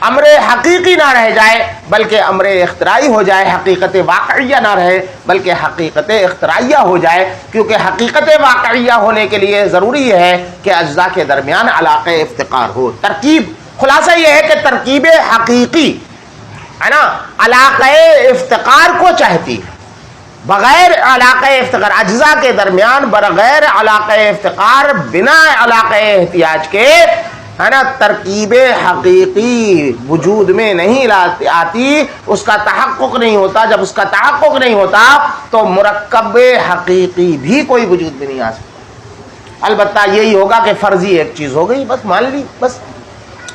امر حقیقی نہ رہ جائے بلکہ امر اختراعی ہو جائے، حقیقت واقعیہ نہ رہے بلکہ حقیقت اختراعیہ ہو جائے، کیونکہ حقیقت واقعیہ ہونے کے لیے ضروری ہے کہ اجزاء کے درمیان علاقہ افتقار ہو۔ ترکیب، خلاصہ یہ ہے کہ ترکیب حقیقی ہے نا علاقہ افتقار کو چاہتی ہے، بغیر علاقہ افتقار اجزاء کے درمیان بغیر علاقہ افتقار، بنا علاقہ احتیاج کے ہے نا ترکیب حقیقی وجود میں نہیں آتی، اس کا تحقق نہیں ہوتا۔ جب اس کا تحقق نہیں ہوتا تو مرکب حقیقی بھی کوئی وجود میں نہیں آ سکتا۔ البتہ یہی ہوگا کہ فرضی ایک چیز ہو گئی، بس مان لی بس۔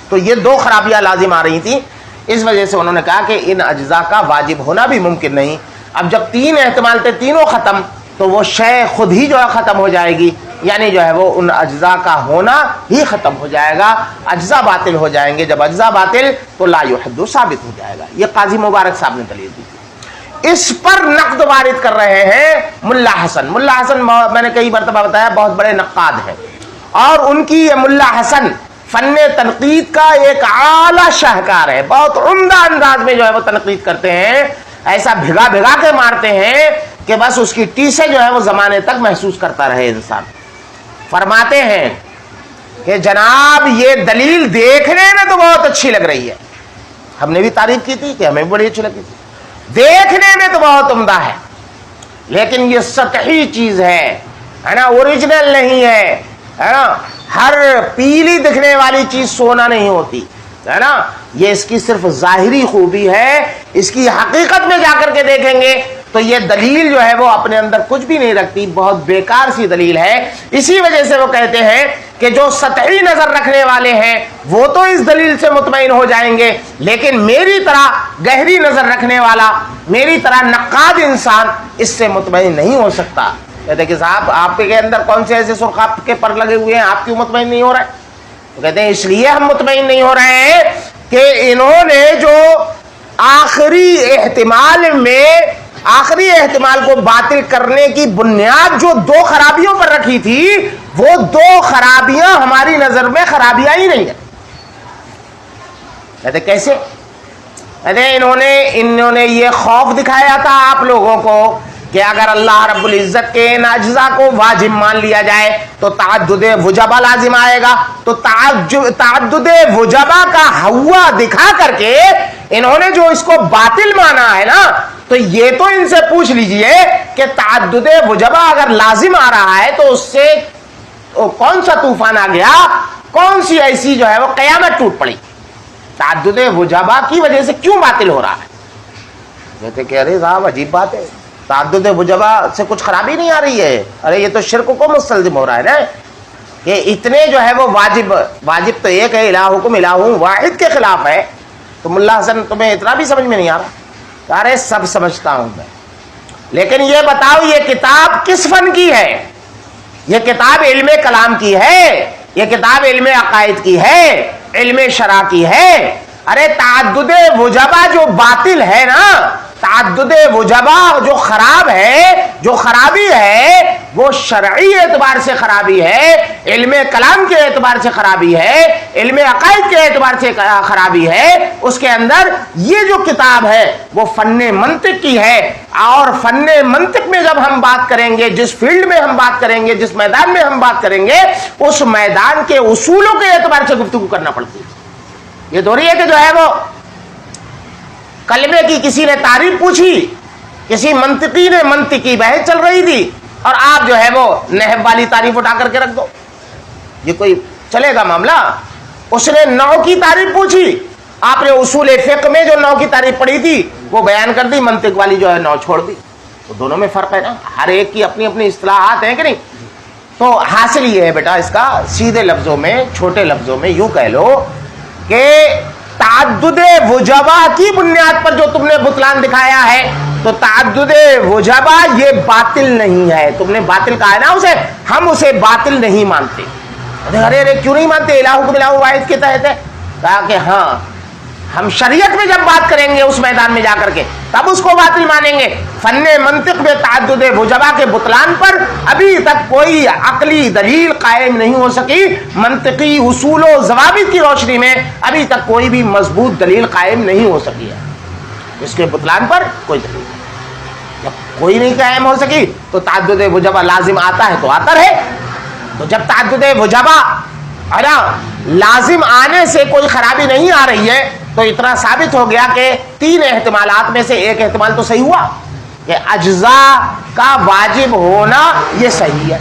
تو یہ دو خرابیاں لازم آ رہی تھیں، اس وجہ سے انہوں نے کہا کہ ان اجزاء کا واجب ہونا بھی ممکن نہیں۔ اب جب تین احتمال تھے، تینوں ختم، تو وہ شے خود ہی جو ہے ختم ہو جائے گی، یعنی جو ہے وہ ان اجزاء کا ہونا ہی ختم ہو جائے گا، اجزاء باطل ہو جائیں گے۔ جب اجزاء باطل تو لا یحد ثابت ہو جائے گا۔ یہ قاضی مبارک صاحب نے دلیل دی تھی۔ اس پر نقد وارد کر رہے ہیں ملا حسن۔ ملا حسن میں نے کئی مرتبہ بتایا بہت بڑے نقاد ہیں، اور ان کی یہ ملا حسن فن تنقید کا ایک اعلیٰ شاہکار ہے، بہت عمدہ انداز میں جو ہے وہ تنقید کرتے ہیں، ایسا بھگا بھگا کے مارتے ہیں کہ بس اس کی ٹیسے جو ہے وہ زمانے تک محسوس کرتا رہے انسان۔ فرماتے ہیں کہ جناب یہ دلیل دیکھنے میں تو بہت اچھی لگ رہی ہے، ہم نے بھی تعریف کی تھی کہ ہمیں بھی بڑی اچھی لگی تھی، دیکھنے میں تو بہت عمدہ ہے، لیکن یہ سطحی چیز ہے نا، اوریجنل نہیں ہے نا۔ ہر پیلی دکھنے والی چیز سونا نہیں ہوتی ہے نا، یہ اس کی صرف ظاہری خوبی ہے، اس کی حقیقت میں جا کر کے دیکھیں گے تو یہ دلیل جو ہے وہ اپنے اندر کچھ بھی نہیں رکھتی، بہت بیکار سی دلیل ہے۔ اسی وجہ سے وہ کہتے ہیں کہ جو سطحی نظر رکھنے والے ہیں وہ تو اس دلیل سے مطمئن ہو جائیں گے، لیکن میری طرح گہری نظر رکھنے والا، میری طرح نقاد انسان اس سے مطمئن نہیں ہو سکتا۔ کہتے کہ صاحب آپ کے اندر کون سے ایسے سرخاب کے پر لگے ہوئے ہیں، آپ کیوں مطمئن نہیں ہو رہے؟ تو کہتے ہیں اس لیے ہم مطمئن نہیں ہو رہے ہیں کہ انہوں نے جو آخری احتمال کو باطل کرنے کی بنیاد جو دو خرابیوں پر رکھی تھی، وہ دو خرابیاں ہماری نظر میں خرابیاں ہی نہیں ہیں۔ کہتے کیسے؟ کہتے انہوں نے یہ خوف دکھایا تھا آپ لوگوں کو کہ اگر اللہ رب العزت کے ان اجزاء کو واجب مان لیا جائے تو تعدد وجبہ لازم آئے گا، تو تعدد وجبہ کا ہوا دکھا کر کے انہوں نے جو اس کو باطل مانا ہے نا، تو یہ تو ان سے پوچھ لیجئے کہ تعدد وجبہ اگر لازم آ رہا ہے تو اس سے کون سا طوفان آ گیا، کون سی ایسی جو ہے وہ قیامت ٹوٹ پڑی؟ تعدد وجبہ کی وجہ سے کیوں باطل ہو رہا ہے؟ کہتے کہ ارے صاحب عجیب بات ہے، تعدد وجبہ سے کچھ خرابی نہیں آ رہی ہے، ارے یہ تو شرک کو مستلزم ہو رہا ہے نا، کہ اتنے جو ہے وہ واجب تو ایک ہے، الہکم الہ واحد کے خلاف ہے۔ تو ملا حسن تمہیں اتنا بھی سمجھ میں نہیں آ رہا؟ ارے سب سمجھتا ہوں میں، لیکن یہ بتاؤ یہ کتاب کس فن کی ہے؟ یہ کتاب علم کلام کی ہے، یہ کتاب علم عقائد کی ہے، علم شرع کی ہے۔ ارے تعدد وجبہ جو باطل ہے نا، تعدد وجبہ جو خراب ہے، جو خرابی ہے وہ شرعی اعتبار سے خرابی ہے، علم کلام کے اعتبار سے خرابی ہے، علم عقائد کے اعتبار سے خرابی ہے۔ اس کے اندر یہ جو کتاب ہے وہ فن منطق کی ہے، اور فن منطق میں جب ہم بات کریں گے، جس فیلڈ میں ہم بات کریں گے، جس میدان میں ہم بات کریں گے، اس میدان کے اصولوں کے اعتبار سے گفتگو کرنا پڑتی ہے۔ یہ دوری ہے کہ جو ہے وہ کلمے کی کسی نے تعریف پوچھی، کسی منطقی نے منطقی بحث چل رہی تھی، اور آپ جو ہے وہ نحو والی تعریف اٹھا کر کے رکھ دو، یہ کوئی چلے گا معاملہ؟ اس نے نو کی تعریف پوچھی، آپ نے اصول فقہ میں جو نو کی تعریف پڑھی تھی وہ بیان کر دی، منطق والی جو ہے نو چھوڑ دی۔ تو دونوں میں فرق ہے نا، ہر ایک کی اپنی اپنی اصطلاحات ہیں کہ نہیں؟ تو حاصل یہ ہے بیٹا اس کا، سیدھے لفظوں میں، چھوٹے لفظوں میں یوں کہہ لو کہ تعدد وجبہ کی بنیاد پر جو تم نے بطلان دکھایا ہے، تو تعدد وجبہ یہ باطل نہیں ہے۔ تم نے باطل کہا ہے نا اسے، ہم اسے باطل نہیں مانتے۔ ارے کیوں نہیں مانتے؟ الہکم الہ واحد کے تحت ہے۔ کہا کہ ہاں ہم شریعت میں جب بات کریں گے اس میدان میں جا کر کے تب اس کو باطل مانیں گے. فن منطق میں تعدد وجبہ کے بطلان پر ابھی تک کوئی عقلی دلیل قائم نہیں ہو سکی. منطقی اصول و ضوابط کی روشنی میں ابھی تک کوئی بھی مضبوط دلیل قائم نہیں ہو سکی ہے. اس کے بطلان پر کوئی دلیل نہیں. جب کوئی نہیں قائم ہو سکی تو تعدد وجبہ لازم آتا ہے تو آتا رہے. تو جب تعدد وجبہ لازم آنے سے کوئی خرابی نہیں آ رہی ہے تو اتنا ثابت ہو گیا کہ 3 احتمالات میں سے ایک احتمال تو صحیح ہوا کہ اجزاء کا واجب ہونا یہ صحیح ہے.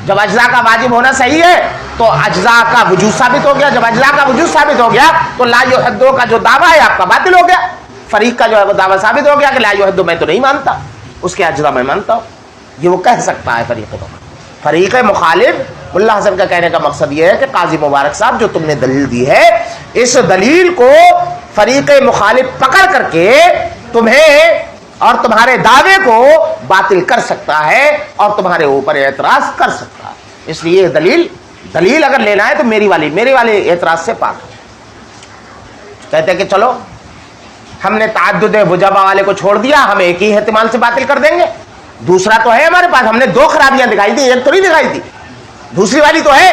جب اجزاء کا واجب ہونا صحیح ہے تو اجزاء کا وجود ثابت ہو گیا. جب اجزاء کا وجود ثابت ہو گیا تو لا یحدو کا جو دعویٰ ہے آپ کا باطل ہو گیا. فریق کا جو ہے وہ دعویٰ ثابت ہو گیا کہ لا یحدو میں تو نہیں مانتا, اس کے اجزاء میں مانتا ہوں. یہ وہ کہہ سکتا ہے فریق مخالف. ملا حسن کا کہنے کا مقصد یہ ہے کہ قاضی مبارک صاحب جو تم نے دلیل دی ہے اس دلیل کو فریق مخالف پکڑ کر کے تمہیں اور تمہارے دعوے کو باطل کر سکتا ہے اور تمہارے اوپر اعتراض کر سکتا ہے. اس لیے دلیل اگر لینا ہے تو میرے والے اعتراض سے پاک ہے. کہتے ہیں کہ چلو ہم نے تعدد وجبہ والے کو چھوڑ دیا, ہم ایک ہی احتمال سے باطل کر دیں گے. دوسرا تو ہے ہمارے پاس, ہم نے 2 خرابیاں دکھائی تھی, ایک تو نہیں دکھائی تھی. دوسری والی تو ہے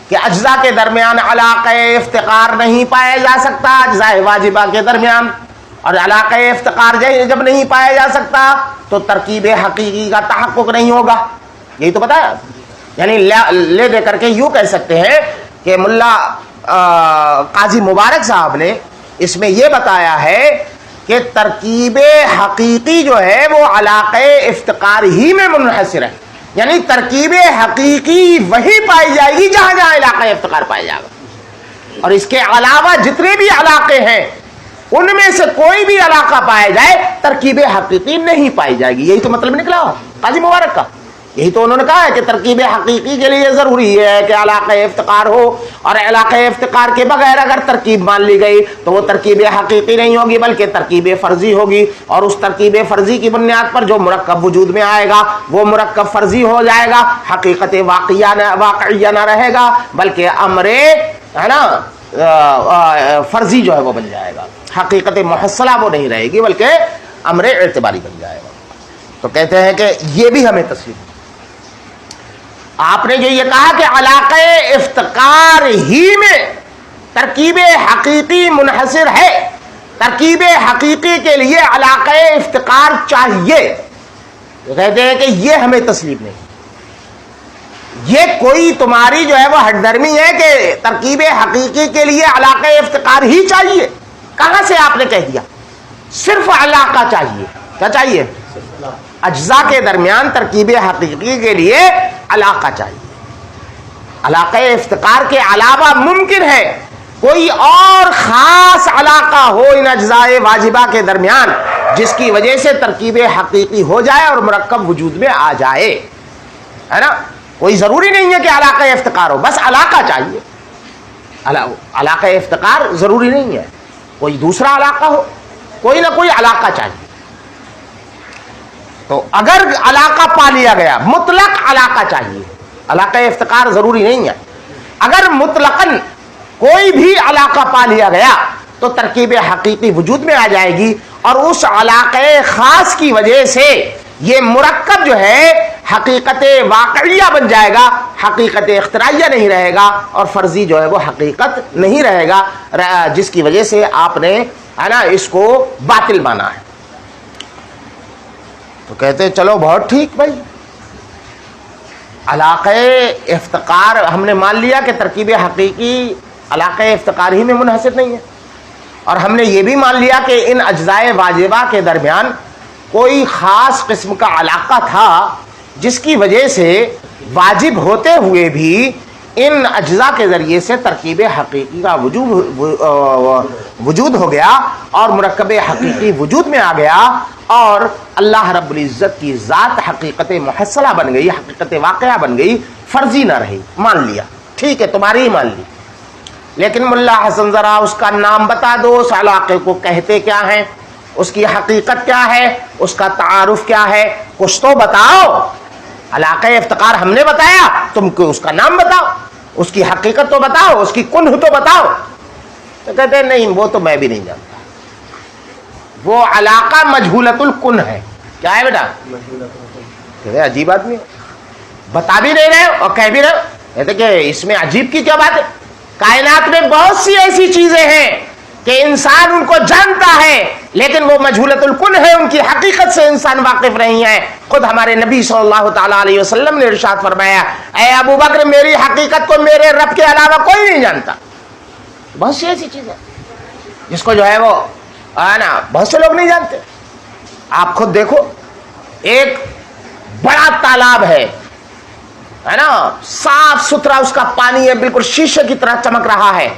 کہ اجزاء کے درمیان علاقہ افتقار نہیں پایا جا سکتا اجزاء واجبہ کے درمیان, اور علاقہ افتقار جب نہیں پایا جا سکتا تو ترکیب حقیقی کا تحقق نہیں ہوگا. یہی تو بتایا. یعنی لے دے کر کے یوں کہہ سکتے ہیں کہ ملا قاضی مبارک صاحب نے اس میں یہ بتایا ہے کہ ترکیب حقیقی جو ہے وہ علاقہ افتقار ہی میں منحصر ہے. یعنی ترکیب حقیقی وہی پائی جائے گی جہاں جہاں علاقہ افتقار پایا جائے گا, اور اس کے علاوہ جتنے بھی علاقے ہیں ان میں سے کوئی بھی علاقہ پایا جائے ترکیب حقیقی نہیں پائی جائے گی. یہی تو مطلب نکلا قاضی مبارک کا. یہی تو انہوں نے کہا ہے کہ ترکیب حقیقی کے لیے ضروری ہے کہ علاقہ افتقار ہو, اور علاقہ افتقار کے بغیر اگر ترکیب مان لی گئی تو وہ ترکیب حقیقی نہیں ہوگی بلکہ ترکیب فرضی ہوگی, اور اس ترکیب فرضی کی بنیاد پر جو مرکب وجود میں آئے گا وہ مرکب فرضی ہو جائے گا, حقیقت واقعیہ نہ رہے گا بلکہ امر ہے نا فرضی جو ہے وہ بن جائے گا. حقیقت محصلہ وہ نہیں رہے گی بلکہ امر اعتباری بن جائے گا. تو کہتے ہیں کہ یہ بھی ہمیں تسلیم. آپ نے جو یہ کہا کہ علاقہ افتقار ہی میں ترکیب حقیقی منحصر ہے, ترکیب حقیقی کے لیے علاقہ افتقار چاہیے, تو کہتے ہیں کہ یہ ہمیں تسلیم نہیں. یہ کوئی تمہاری جو ہے وہ ہٹ درمی ہے کہ ترکیب حقیقی کے لیے علاقہ افتقار ہی چاہیے. کہاں سے آپ نے کہہ دیا صرف علاقہ چاہیے؟ کیا چاہیے؟ اجزاء کے درمیان ترکیب حقیقی کے لیے علاقہ چاہیے. علاقہ افتقار کے علاوہ ممکن ہے کوئی اور خاص علاقہ ہو ان اجزاء واجبہ کے درمیان جس کی وجہ سے ترکیب حقیقی ہو جائے اور مرکب وجود میں آ جائے, ہے نا. کوئی ضروری نہیں ہے کہ علاقہ افتقار ہو, بس علاقہ چاہیے. علاقہ افتقار ضروری نہیں ہے, کوئی دوسرا علاقہ ہو, کوئی نہ کوئی علاقہ چاہیے. تو اگر علاقہ پا لیا گیا, مطلق علاقہ چاہیے, علاقہ افتقار ضروری نہیں ہے. اگر مطلقاً کوئی بھی علاقہ پا لیا گیا تو ترکیب حقیقی وجود میں آ جائے گی, اور اس علاقے خاص کی وجہ سے یہ مرکب جو ہے حقیقت واقعیہ بن جائے گا, حقیقت اختراعیہ نہیں رہے گا, اور فرضی جو ہے وہ حقیقت نہیں رہے گا, جس کی وجہ سے آپ نے ہے نا اس کو باطل مانا ہے. تو کہتے ہیں چلو بہت ٹھیک بھائی, علاقہ افتقار ہم نے مان لیا کہ ترکیب حقیقی علاقہ افتقار ہی میں منحصر نہیں ہے, اور ہم نے یہ بھی مان لیا کہ ان اجزاء واجبہ کے درمیان کوئی خاص قسم کا علاقہ تھا جس کی وجہ سے واجب ہوتے ہوئے بھی ان اجزاء کے ذریعے سے ترکیب حقیقی کا وجود ہو گیا اور مرکب حقیقی وجود میں آ گیا, اور اللہ رب العزت کی ذات حقیقت محصلہ بن گئی, حقیقت واقعہ بن گئی, فرضی نہ رہی. مان لیا, ٹھیک ہے تمہاری ہی مان لی, لیکن ملا حسن ذرا اس کا نام بتا دو, اس علاقے کو کہتے کیا ہیں, اس کی حقیقت کیا ہے, اس کا تعارف کیا ہے, کچھ تو بتاؤ. علاقہ افتقار ہم نے بتایا, تم کو اس کا نام بتاؤ, اس کی حقیقت تو بتاؤ, اس کی کنہ تو بتاؤ. تو کہتے ہیں نہیں وہ تو میں بھی نہیں جانتا. وہ علاقہ مجہولۃ الکن ہے. کیا ہے بیٹا؟ عجیب آدمی ہے. بتا بھی نہیں رہے اور کہہ بھی رہے. کہتے کہ اس میں عجیب کی کیا بات ہے؟ کائنات میں بہت سی ایسی چیزیں ہیں کہ انسان ان کو جانتا ہے لیکن وہ مجہولۃ الکن ہے, ان کی حقیقت سے انسان واقف نہیں ہے. خود ہمارے نبی صلی اللہ تعالیٰ علیہ وسلم نے ارشاد فرمایا, اے ابو بکر میری حقیقت کو میرے رب کے علاوہ کوئی نہیں جانتا. بہت سی ایسی چیزیں جس کو جو ہے وہ نا بہت سے لوگ نہیں جانتے. آپ خود دیکھو, ایک بڑا تالاب ہے نا, صاف ستھرا اس کا پانی ہے, بالکل شیشے کی طرح چمک رہا ہے.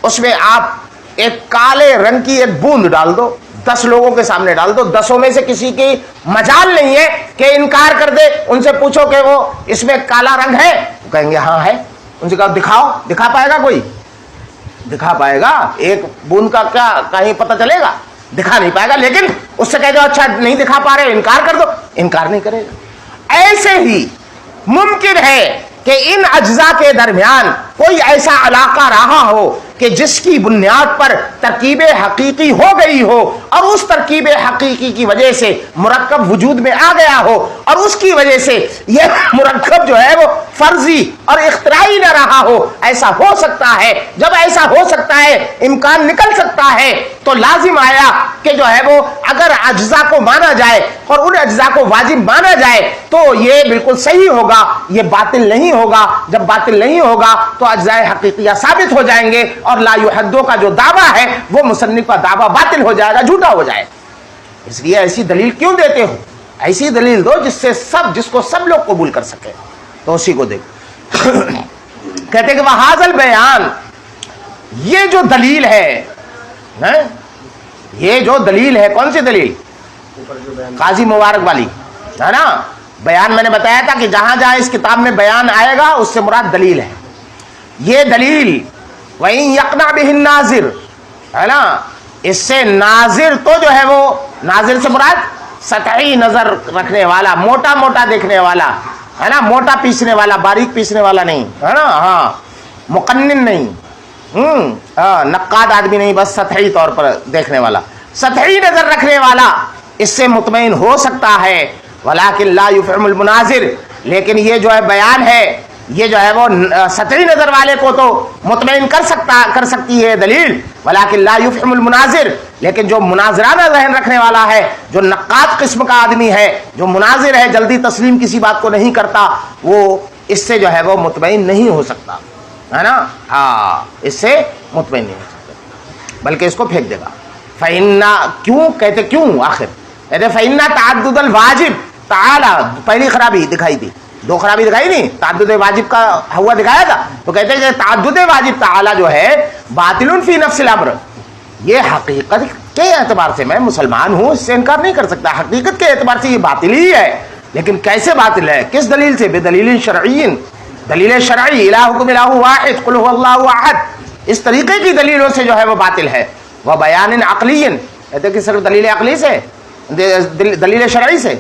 اس میں آپ ایک کالے رنگ کی ایک بوند ڈال دو, 10 لوگوں کے سامنے ڈال دو, 10 میں سے کسی کی مجال نہیں ہے کہ انکار کر دے. ان سے پوچھو کہ وہ اس میں کالا رنگ ہے, وہ کہیں گے ہاں ہے. ان سے کہو دکھاؤ, دکھا پائے گا کوئی؟ دکھا پائے گا؟ ایک بوند کا کیا کہیں پتہ چلے گا؟ دکھا نہیں پائے گا. لیکن اس سے کہہ دو اچھا نہیں دکھا پا رہے, انکار کر دو, انکار نہیں کرے گا. ایسے ہی ممکن ہے کہ ان اجزاء کے درمیان کوئی ایسا علاقہ رہا ہو کہ جس کی بنیاد پر ترکیب حقیقی ہو گئی ہو اور اس ترکیب حقیقی کی وجہ سے مرکب وجود میں آ گیا ہو اور اس کی وجہ سے یہ مرکب جو ہے وہ فرضی اور اختراعی نہ رہا ہو. ایسا ہو سکتا ہے. جب ایسا ہو سکتا ہے, امکان نکل سکتا ہے, تو لازم آیا کہ جو ہے وہ اگر اجزاء کو مانا جائے اور ان اجزاء کو واجب مانا جائے تو یہ بالکل صحیح ہوگا, یہ باطل نہیں ہوگا. جب باطل نہیں ہوگا تو اجزاء حقیقیہ ثابت ہو جائیں گے اور لا یحدو کا جو دعویٰ ہے وہ مصنف کا دعویٰ باطل ہو جائے گا, جھوٹا ہو جائے. اس لیے ایسی دلیل کیوں دیتے ہو؟ ایسی دلیل دو جس کو سب لوگ قبول کر سکے. تو اسی کو دیکھ کہتے کہ وہذا البیان, یہ جو دلیل ہے, یہ جو دلیل ہے, کون سی دلیل؟ قاضی مبارک والی ہے نا. بیان میں نے بتایا تھا کہ جہاں جہاں اس کتاب میں بیان آئے گا اس سے مراد دلیل ہے. یہ دلیل وَإِن يَقْنَعْ بِهِ النَّاظِرُ ہے نا, اس سے ناظر تو جو ہے وہ, ناظر سے مراد سطحی نظر رکھنے والا, موٹا موٹا دیکھنے والا ہے نا, موٹا پیسنے والا, باریک پیسنے والا نہیں ہے نا, ہاں مقنن نہیں, نقاد آدمی نہیں, بس سطحی طور پر دیکھنے والا, سطحی نظر رکھنے والا اس سے مطمئن ہو سکتا ہے. ولیکن لا یفہم المناظر, لیکن یہ جو ہے بیان ہے, یہ جو ہے وہ سطحی نظر والے کو تو مطمئن کر سکتی ہے دلیل. ولیکن لا یفہم المناظر, لیکن جو مناظرانہ ذہن رکھنے والا ہے, جو نقاد قسم کا آدمی ہے, جو مناظر ہے, جلدی تسلیم کسی بات کو نہیں کرتا, وہ اس سے جو ہے وہ مطمئن نہیں ہو سکتا ہے نا. ہاں اس سے مطمئن نہیں ہو سکتا بلکہ اس کو پھینک دے گا. فإنّا, کیوں کہتے کیوں آخر کہتے فإنّا تعدد الواجب تعالی, پہلی خرابی دکھائی تھی, 2 خرابی دکھائی نہیں, تعدد واجب کا ہوا دکھایا تھا. تو کہتے ہیں کہ تعدد واجب تعالی جو ہے باطل فی نفس الامر, یہ حقیقت کے اعتبار سے, میں مسلمان ہوں اس سے انکار نہیں کر سکتا, حقیقت کے اعتبار سے یہ باطل ہی ہے. لیکن کیسے باطل ہے, کس دلیل سے؟ بدلیل شرعی, دلیل شرعی, الہکم الہ واحد قل هو اللہ احد, اس طریقے کی دلیلوں سے جو ہے وہ باطل ہے. وہ بیان عقلی, کہتے کہ صرف دلیل عقلی سے, دلیل شرعی سے,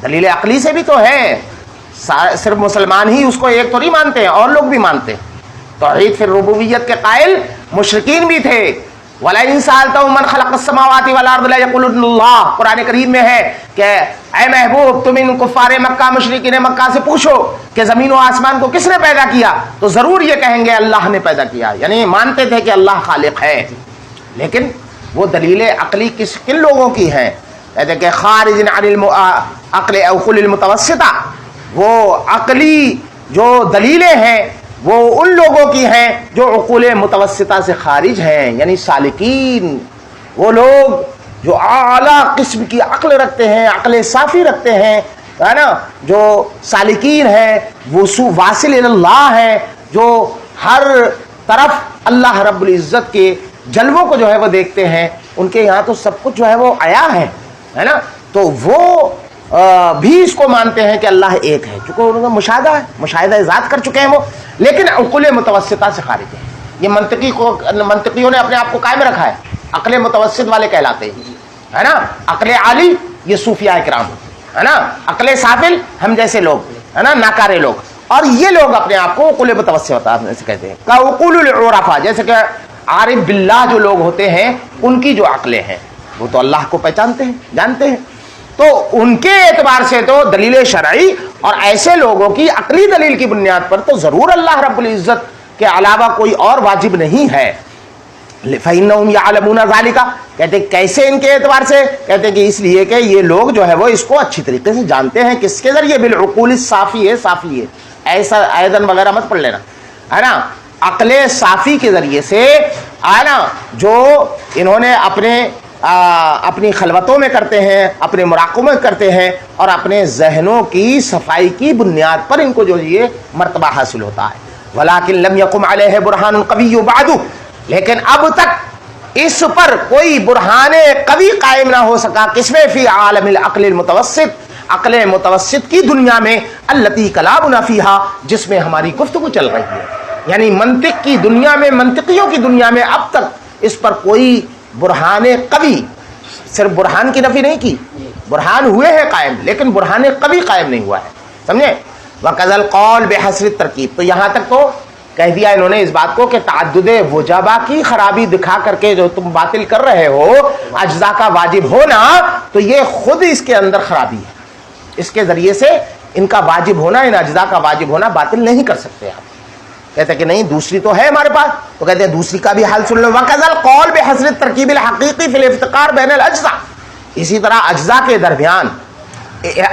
دلیل عقلی سے بھی تو ہے. صرف مسلمان ہی اس کو ایک تو نہیں مانتے ہیں, اور لوگ بھی مانتے ہیں. توحید فی الربوبیت کے قائل مشرکین بھی تھے. وَلَئِن سَأَلْتَهُم مَّنْ خَلَقَ السَّمَاوَاتِ وَالْأَرْضَ لَيَقُولُنَّ اللَّهُ, قرآن کریم میں ہے کہ اے محبوب تم ان کفار مکہ, مشرکین مکہ سے پوچھو کہ زمین و آسمان کو کس نے پیدا کیا, تو ضرور یہ کہیں گے اللہ نے پیدا کیا. یعنی مانتے تھے کہ اللہ خالق ہے. لیکن وہ دلیل عقلی کن لوگوں کی ہیں؟ کہتے کہ خارج عن العقل عقول المتوسطہ, وہ عقلی جو دلیلیں ہیں وہ ان لوگوں کی ہیں جو عقول متوسطہ سے خارج ہیں, یعنی سالکین, وہ لوگ جو اعلیٰ قسم کی عقل رکھتے ہیں, عقل صافی رکھتے ہیں ہے نا, جو سالکین ہیں, واصل اللہ ہیں, جو ہر طرف اللہ رب العزت کے جلووں کو جو ہے وہ دیکھتے ہیں. ان کے یہاں تو سب کچھ جو ہے وہ عیا ہے نا, تو وہ بھی اس کو مانتے ہیں کہ اللہ ایک ہے, چونکہ انہوں نے مشاہدہ ہے, مشاہدہ ذات کر چکے ہیں وہ, لیکن عقول متوسطہ سے خارج ہے. یہ منطقیوں نے اپنے آپ کو قائم رکھا ہے, عقل متوسط والے کہلاتے ہیں ہے نا. عقل عالی یہ صوفیاء کرام ہے نا, عقل سافل ہم جیسے لوگ ہے نا, ناکارے لوگ, اور یہ لوگ اپنے آپ کو عقول متوسطہ سے کہتے ہیں. کا عقول العرفاء, جیسے کہ عارف باللہ جو لوگ ہوتے ہیں ان کی جو عقلیں ہیں, وہ تو اللہ کو پہچانتے ہیں، جانتے ہیں. تو ان کے اعتبار سے تو دلیل شرعی اور ایسے لوگوں کی عقلی دلیل کی بنیاد پر تو ضرور اللہ رب العزت کے علاوہ کوئی اور واجب نہیں ہے. فَإِنَّهُمْ يَعْلَمُونَ ذَلِكَ، کہتے کیسے ان کے اعتبار سے؟ کہتے کہ اس لیے کہ یہ لوگ جو ہے وہ اس کو اچھی طریقے سے جانتے ہیں. کس کے ذریعے؟ بالعقول الصافی ہے، صافی ہے، ایسا ایدن وغیرہ مت پڑھ لینا ہے نا. عقل صافی کے ذریعے سے ہے نا، جو انہوں نے اپنی خلوتوں میں کرتے ہیں، اپنے مراقبوں میں کرتے ہیں، اور اپنے ذہنوں کی صفائی کی بنیاد پر ان کو جو یہ مرتبہ حاصل ہوتا ہے. وَلَٰكِن لَمْ يَقُمْ عَلَيْهِ بُرْهَانٌ قَوِيٌّ بَعْدُ، لیکن اب تک اس پر کوئی برہان قوی قائم نہ ہو سکا. کس میں؟ فی عالم العقل المتوسط، عقل متوسط کی دنیا میں، التی کلامنا فیہا، جس میں ہماری گفتگو چل رہی ہے. یعنی منطق کی دنیا میں، منطقیوں کی دنیا میں اب تک اس پر کوئی برہان قوی، صرف برہان کی نفی نہیں کی، برہان ہوئے ہیں قائم، لیکن برہان قوی قائم نہیں ہوا ہے. سمجھے؟ وَكَذَا الْقَوْلُ بِحَصْرِ التَّرْکِیب، تو یہاں تک تو کہہ دیا انہوں نے اس بات کو کہ تعدد وجبہ کی خرابی دکھا کر کے جو تم باطل کر رہے ہو اجزاء کا واجب ہونا، تو یہ خود اس کے اندر خرابی ہے. اس کے ذریعے سے ان کا واجب ہونا، ان اجزاء کا واجب ہونا باطل نہیں کر سکتے آپ. کہتے کہ نہیں دوسری تو ہے ہمارے پاس، تو کہتے ہیں دوسری کا بھی حال سن لو. وَكَذَا الْقَوْلُ بِحَصْرِ التَّرْکِیبِ الْحَقِیقِی فِی الْاِفْتِقَارِ بَیْنَ الْأَجْزَاءِ، اسی طرح اجزاء کے درمیان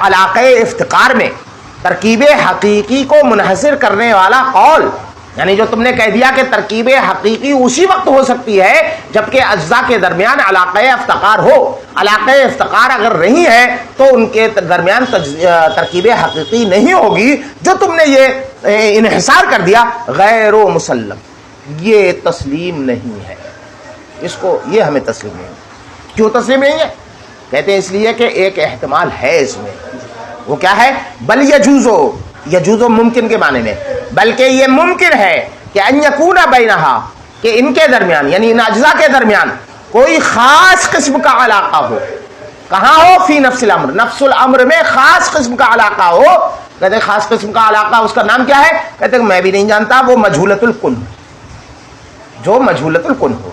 علاقہ افتقار میں ترکیب حقیقی کو منحصر کرنے والا قول، یعنی جو تم نے کہہ دیا کہ ترکیب حقیقی اسی وقت ہو سکتی ہے جبکہ اجزاء کے درمیان علاقہ افتقار ہو. علاقہ افتقار اگر نہیں ہے تو ان کے درمیان ترکیب حقیقی نہیں ہوگی. جو تم نے یہ انحصار کر دیا غیر و مسلم، یہ تسلیم نہیں ہے. اس کو یہ ہمیں تسلیم نہیں ہے. کیوں تسلیم نہیں ہے؟ کہتے ہیں اس لیے کہ ایک احتمال ہے اس میں. وہ کیا ہے؟ بل یجوزو ممکن کے معنی میں، بلکہ یہ ممکن ہے کہ ان یکون بینہا، کہ ان کے درمیان یعنی ان اجزاء کے درمیان کوئی خاص قسم کا علاقہ ہو. کہاں ہو؟ فی نفس الامر، نفس الامر میں خاص قسم کا علاقہ ہو. کہتے ہیں خاص قسم کا علاقہ، اس کا نام کیا ہے؟ کہتے ہیں میں بھی نہیں جانتا. وہ مجہولۃ الکن، جو مجہولۃ الکن ہو.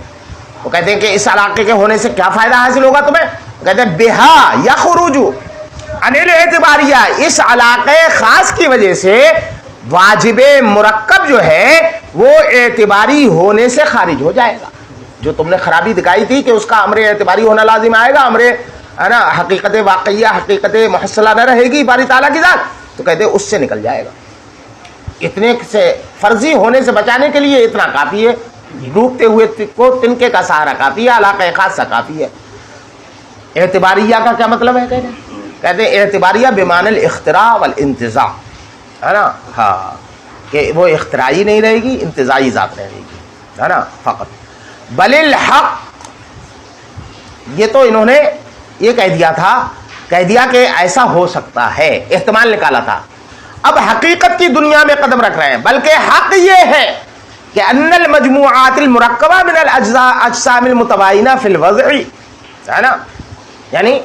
وہ کہتے ہیں کہ اس علاقے کے ہونے سے کیا فائدہ حاصل ہوگا تمہیں؟ کہتے ہیں بہا یخرج عن الاعتباریہ، اس علاقے خاص کی وجہ سے واجب مرکب جو ہے وہ اعتباری ہونے سے خارج ہو جائے گا. جو تم نے خرابی دکھائی تھی کہ اس کا امر اعتباری ہونا لازم آئے گا، امر ہے نا حقیقت واقعیہ، حقیقت محصلہ نہ رہے گی باری تعالیٰ کی ذات، تو کہتے ہیں اس سے نکل جائے گا. اتنے سے فرضی ہونے سے بچانے کے لیے اتنا کافی ہے. ڈوبتے ہوئے کو تنکے کا سہارا کافی ہے، علاقہ خاصہ کافی ہے. اعتباریہ کا کیا مطلب ہے؟ کہتے ہیں اعتباریہ بمعنی الاختراع والانتزاع، ہے نا. ہاں، کہ وہ اختراعی نہیں رہے گی، انتزاعی ذات رہے گی، ہے نا فقط. بل الحق، یہ تو انہوں نے یہ کہہ دیا تھا، کہہ دیا کہ ایسا ہو سکتا ہے، احتمال نکالا تھا. اب حقیقت کی دنیا میں قدم رکھ رہے ہیں. بلکہ حق یہ ہے کہ ان المجموعات المرکبہ من الاجزاء اجسام المتباینہ فی الوضع، ہے نا. یعنی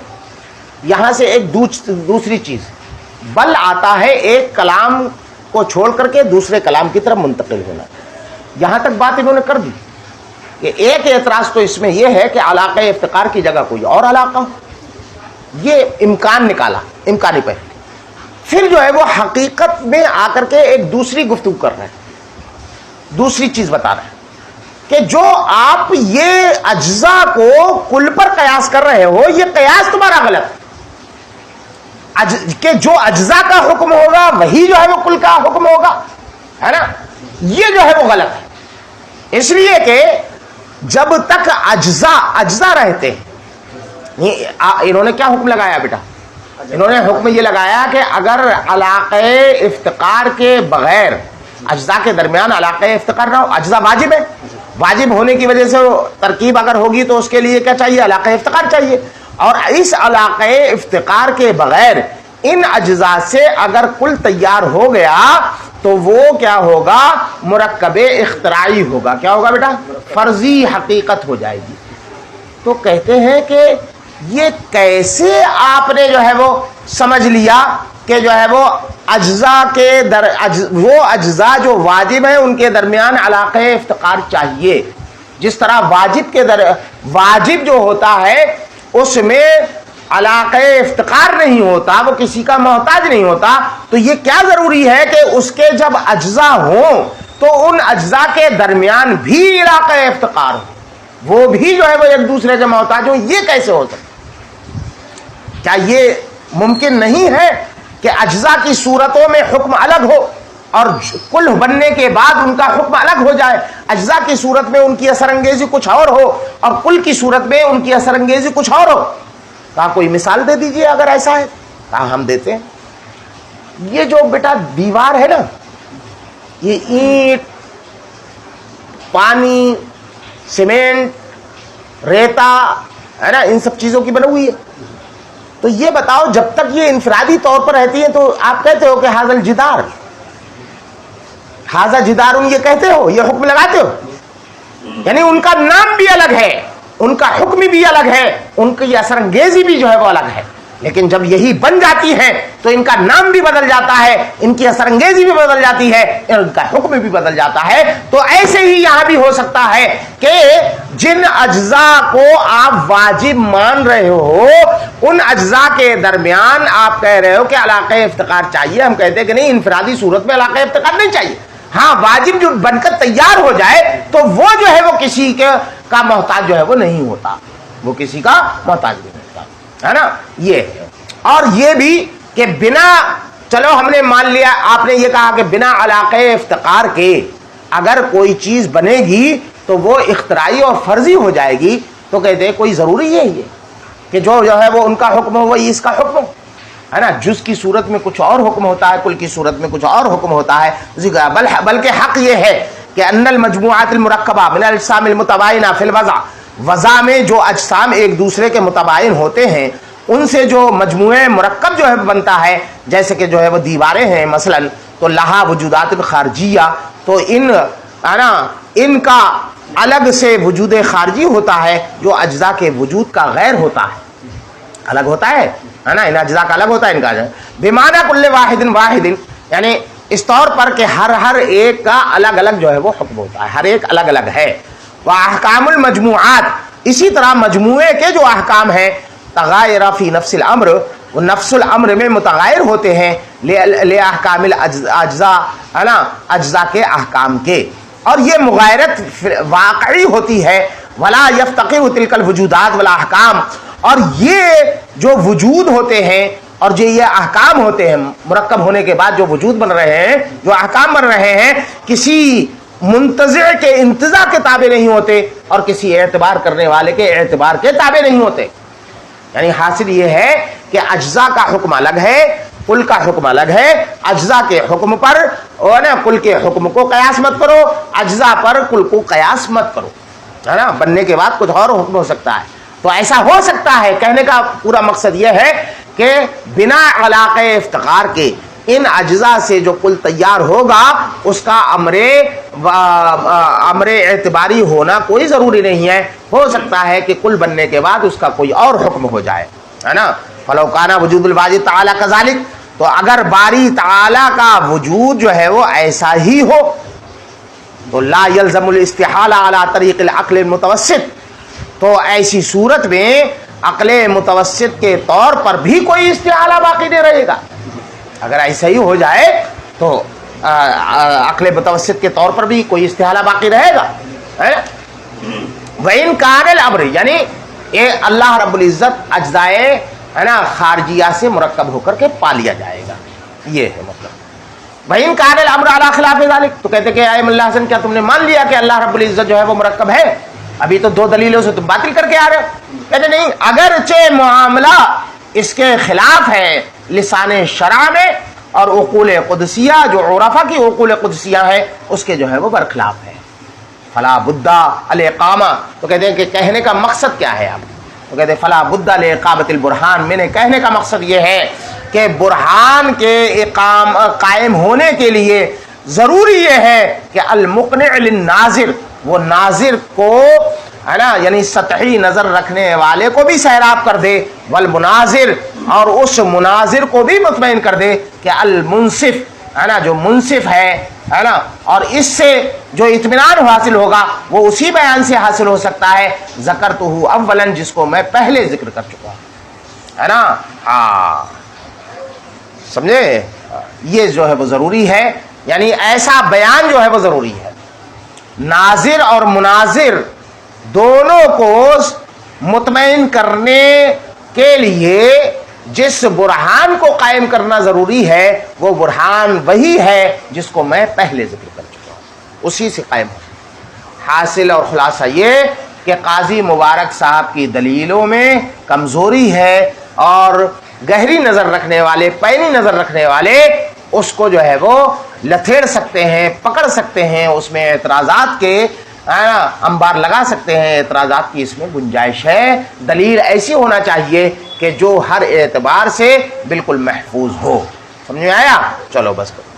یہاں سے ایک دوسری چیز بل آتا ہے، ایک کلام کو چھوڑ کر کے دوسرے کلام کی طرف منتقل ہونا. یہاں تک بات انہوں نے کر دی کہ ایک اعتراض تو اس میں یہ ہے کہ علاقہ افتقار کی جگہ کوئی اور علاقہ ہو. یہ امکان نکالا، امکانی پہ. پھر جو ہے وہ حقیقت میں آ کر کے ایک دوسری گفتگو کر رہے ہیں، دوسری چیز بتا رہے ہیں کہ جو آپ یہ اجزاء کو کل پر قیاس کر رہے ہو، یہ قیاس تمہارا غلط ہے. کہ جو اجزاء کا حکم ہوگا وہی جو ہے وہ کل کا حکم ہوگا، ہے نا. یہ جو ہے وہ غلط ہے. اس لیے کہ جب تک اجزاء رہتے ہیں، انہوں نے کیا حکم لگایا بیٹا؟ انہوں نے حکم یہ لگایا کہ اگر علاقہ افتقار کے بغیر اجزاء کے درمیان علاقہ افتقار نہ ہو، اجزاء واجب ہے، واجب ہونے کی وجہ سے ترکیب اگر ہوگی تو اس کے لیے کیا چاہیے؟ علاقہ افتقار چاہیے. اور اس علاقہ افتقار کے بغیر ان اجزاء سے اگر کل تیار ہو گیا تو وہ کیا ہوگا؟ مرکب اختراعی ہوگا. کیا ہوگا بیٹا؟ فرضی حقیقت ہو جائے گی. تو کہتے ہیں کہ یہ کیسے آپ نے جو ہے وہ سمجھ لیا کہ جو ہے وہ اجزاء کے وہ اجزاء جو واجب ہیں ان کے درمیان علاقہ افتقار چاہیے. جس طرح واجب جو ہوتا ہے اس میں علاقہ افتقار نہیں ہوتا، وہ کسی کا محتاج نہیں ہوتا، تو یہ کیا ضروری ہے کہ اس کے جب اجزاء ہوں تو ان اجزاء کے درمیان بھی علاقہ افتقار ہو، وہ بھی جو ہے وہ ایک دوسرے کے محتاج ہوں؟ یہ کیسے ہو سکتا؟ کیا یہ ممکن نہیں ہے کہ اجزاء کی صورتوں میں حکم الگ ہو اور کل بننے کے بعد ان کا حکم الگ ہو جائے؟ اجزاء کی صورت میں ان کی اثر انگیزی کچھ اور ہو اور کل کی صورت میں ان کی اثر انگیزی کچھ اور ہو۔ کہا کوئی مثال دے دیجئے اگر ایسا ہے۔ کہا ہم دیتے ہیں۔ یہ جو بیٹا دیوار ہے نا، یہ اینٹ، پانی، سیمنٹ، ریتا ہے نا، ان سب چیزوں کی بنی ہوئی ہے۔ تو یہ بتاؤ جب تک یہ انفرادی طور پر رہتی ہے تو آپ کہتے ہو کہ حاضر جدار، حاضر جدار، یہ کہتے ہو، یہ حکم لگاتے ہو؟ یعنی ان کا نام بھی الگ ہے، ان کا حکم بھی الگ ہے، ان کی اثر انگیزی بھی جو ہے وہ الگ ہے، لیکن جب یہی بن جاتی ہے تو ان کا نام بھی بدل جاتا ہے، ان کی اثر انگیزی بھی بدل جاتی ہے، ان کا حکم بھی بدل جاتا ہے۔ تو ایسے ہی یہاں بھی ہو سکتا ہے کہ جن اجزاء کو آپ واجب مان رہے ہو ان اجزاء کے درمیان آپ کہہ رہے ہو کہ علاقہ افتقار چاہیے، ہم کہتے ہیں کہ نہیں، انفرادی صورت میں علاقہ افتقار نہیں چاہیے۔ ہاں واجب جو بن کر تیار ہو جائے تو وہ جو ہے وہ کسی کا محتاج جو ہے وہ نہیں ہوتا، وہ کسی کا محتاج نہیں ہوتا، ہے نا۔ یہ ہے، اور یہ بھی کہ بنا، چلو ہم نے مان لیا، آپ نے یہ کہا کہ بنا علاقہ افتقار کے اگر کوئی چیز بنے گی تو وہ اختراعی اور فرضی ہو جائے گی، تو کہتے ہیں کوئی ضروری ہے یہ کہ جو ہے وہ ان کا حکم ہو وہی اس کا حکم ہو، ہے نا۔ جز کی صورت میں کچھ اور حکم ہوتا ہے، کل کی صورت میں کچھ اور حکم ہوتا ہے۔ بلکہ حق یہ ہے کہ ان المجموعات المرکبہ من الاجسام المتباینہ فی الوضع، وضع میں جو اجسام ایک دوسرے کے متباین ہوتے ہیں ان سے جو مجموعہ مرکب جو ہے بنتا ہے، جیسے کہ جو ہے وہ دیواریں ہیں مثلا، تو لہا وجودات خارجیہ، تو ان کا الگ سے وجود خارجی ہوتا ہے جو اجزاء کے وجود کا غیر ہوتا ہے، الگ ہوتا ہے نا، ان اجزاء کا الگ ہوتا ہے، ان کا بمعنی کل واحد واحد، یعنی اس طور پر کہ ہر ایک کا الگ الگ جو ہے وہ حکم ہوتا ہے، ہر ایک الگ الگ ہے۔ واحکام المجموعات، اسی طرح مجموعے کے جو احکام ہیں، تغائر فی نفس الامر، وہ نفس الامر میں متغیر ہوتے ہیں، لاحکام الاجزاء، ہے نا، اجزاء کے احکام کے، اور یہ مغایرت واقعی ہوتی ہے۔ ولا یفتقر تلک الوجودات والاحکام، اور یہ جو وجود ہوتے ہیں اور جو یہ احکام ہوتے ہیں، مرکب ہونے کے بعد جو وجود بن رہے ہیں، جو احکام بن رہے ہیں، کسی منتزع کے انتزاع کے تابع نہیں ہوتے اور کسی اعتبار کرنے والے کے اعتبار کے تابع نہیں ہوتے۔ یعنی حاصل یہ ہے کہ اجزاء کا حکم الگ ہے، کل کا حکم الگ ہے۔ اجزاء کے حکم پر اور کل کے حکم کو قیاس مت کرو، اجزاء پر کل کو قیاس مت کرو، ہے نا۔ بننے کے بعد کچھ اور حکم ہو سکتا ہے، تو ایسا ہو سکتا ہے۔ کہنے کا پورا مقصد یہ ہے کہ بنا علاقہ افتقار کے ان اجزاء سے جو کل تیار ہوگا اس کا امر اعتباری ہونا کوئی ضروری نہیں ہے، ہو سکتا ہے کہ کل بننے کے بعد اس کا کوئی اور حکم ہو جائے، ہے نا۔ فلو کان وجود الواجد تعالی کذالک، تو اگر باری تعالی کا وجود جو ہے وہ ایسا ہی ہو تو لا یلزم الاستحالہ علی طریق العقل المتوسط، تو ایسی صورت میں عقل متوسط کے طور پر بھی کوئی استحالہ باقی نہیں رہے گا۔ اگر ایسا ہی ہو جائے تو عقل متوسط کے طور پر بھی کوئی استحالہ باقی رہے گا۔ وَإِنْ كَانَ الْأَمْرُ، یعنی یہ اللہ رب العزت اجزائے، ہے نا، خارجیہ سے مرکب ہو کر کے پا لیا جائے گا، یہ ہے مطلب۔ وَإِنْ كَانَ الْأَمْرُ عَلَى خِلَافِ ذَلِكَ، تو کہتے کہ اے ملا حسن کیا تم نے مان لیا کہ اللہ رب العزت جو ہے وہ مرکب ہے؟ ابھی تو دو دلیلوں سے تم باطل کر کے آ رہے ہو۔ کہتے نہیں، اگرچہ معاملہ اس کے خلاف ہے لسان شرع میں، اور عقول قدسیہ جو عرفا کی عقول قدسیہ ہے اس کے جو ہے وہ برخلاف ہے۔ فلا بدا الاقامہ، تو کہتے ہیں کہ کہنے کا مقصد کیا ہے آپ؟ تو کہتے ہیں فلا بدا لاقامۃ البرہان، میں نے کہنے کا مقصد یہ ہے کہ برہان کے قائم ہونے کے لیے ضروری یہ ہے کہ المقنع للناظر، وہ ناظر کو، ہے نا، یعنی سطحی نظر رکھنے والے کو بھی سیراب کر دے، والمناظر، اور اس مناظر کو بھی مطمئن کر دے کہ المنصف، ہے نا جو منصف ہے نا، اور اس سے جو اطمینان حاصل ہوگا وہ اسی بیان سے حاصل ہو سکتا ہے ذکرتہ اولا، جس کو میں پہلے ذکر کر چکا ہوں، ہے نا. ہاں سمجھے، یہ جو ہے وہ ضروری ہے، یعنی ایسا بیان جو ہے وہ ضروری ہے. ناظر اور مناظر دونوں کو مطمئن کرنے کے لیے جس برہان کو قائم کرنا ضروری ہے وہ برہان وہی ہے جس کو میں پہلے ذکر کر چکا ہوں، اسی سے قائم ہو. حاصل اور خلاصہ یہ کہ قاضی مبارک صاحب کی دلیلوں میں کمزوری ہے، اور گہری نظر رکھنے والے، پینی نظر رکھنے والے اس کو جو ہے وہ لتھیڑ سکتے ہیں، پکڑ سکتے ہیں، اس میں اعتراضات کے انبار لگا سکتے ہیں، اعتراضات کی اس میں گنجائش ہے. دلیل ایسی ہونا چاہیے کہ جو ہر اعتبار سے بالکل محفوظ ہو. سمجھ میں آیا؟ چلو بس کرو.